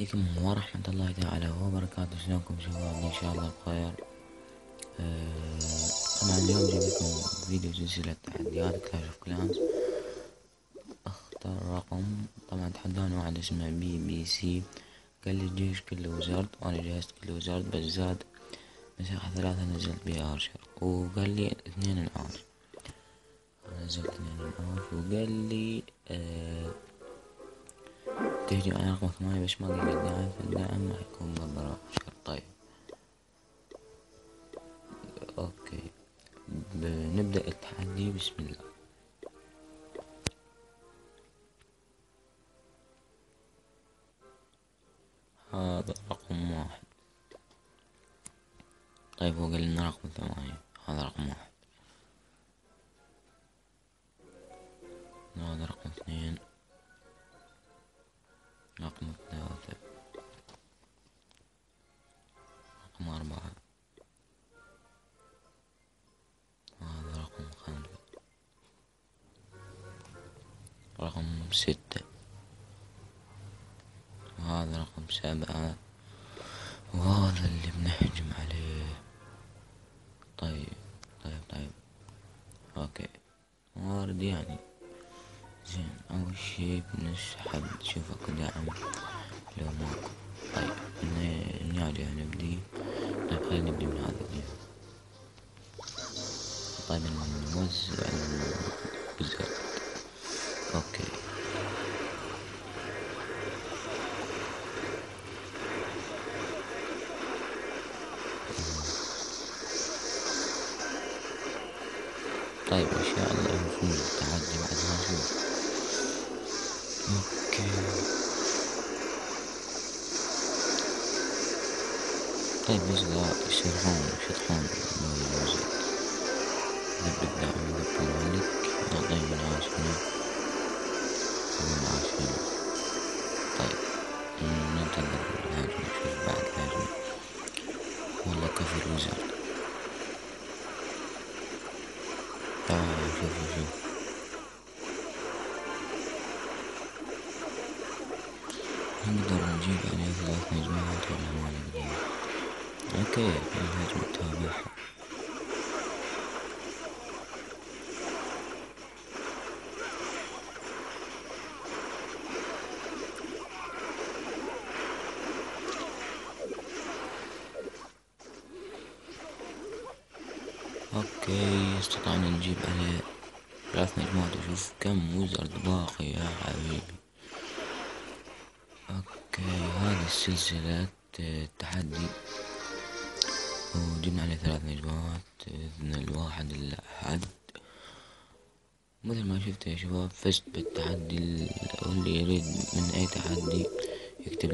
عليكم ورحمة الله تعالى وبركاته. شلونكم شباب؟ إن شاء الله بخير. طبعا اليوم جايب لكم فيديو سلسلة تحديات كلاش اوف كلانس. اختار رقم. طبعا تحداني واحد اسمه BBC. قال لي الجيش كله وزارد، وانا جهزت كله وزارد، بس زاد مساحة 3 نزلت بيها ارشر، وقال لي 2 الارش. نزلت 2 الارش وقال لي تهجم على رقم 8 بس ما قال لي الدعم، فالدعم راح يكون مقدره ارشر. طيب اوكي، بنبدأ التحدي. بسم الله. هذا رقم 1. طيب هو قال لنا رقم 8، هذا رقم 1. هذا رقم 2، رقم 3، رقم 4، هذا رقم 5، رقم 6، وهذا رقم 7، وهذا اللي بنهجم عليه. طيب اوكي، وارد يعني. زين، اول شي بنسحب نشوف اكو دعم لو ماكو. طيب من هذا نبدي. طيب خلينا نبدي من هذا الجهة. طيب نوزع الوزارد. اوكي، طيب ان شاء الله نفوز التحدي بعد ما نشوف. اوكي، طيب يصغى يشطحون الوزارد. ذب الدعم، ذب الملك، نعطيه من عاشنا ومن عاشنا. طيب ننتظر الهجمة، نشوف بعد الهجمة. والله كفر الوزارد. شوف نقدر نجيب عليه 3 هجمات ولا ما نقدر؟ اوكي، الهجمة تابعها. اوكي، استطعنا نجيب عليه 3 هجمات. وشوف كم وزرد باقي يا حبيبي. اوكي، هذه السلسلة التحدي، وجبنا عليه 3 هجمات من الواحد للأحد. مثل ما شفتوا يا شباب، فزت بالتحدي. واللي يريد من اي تحدي يكتب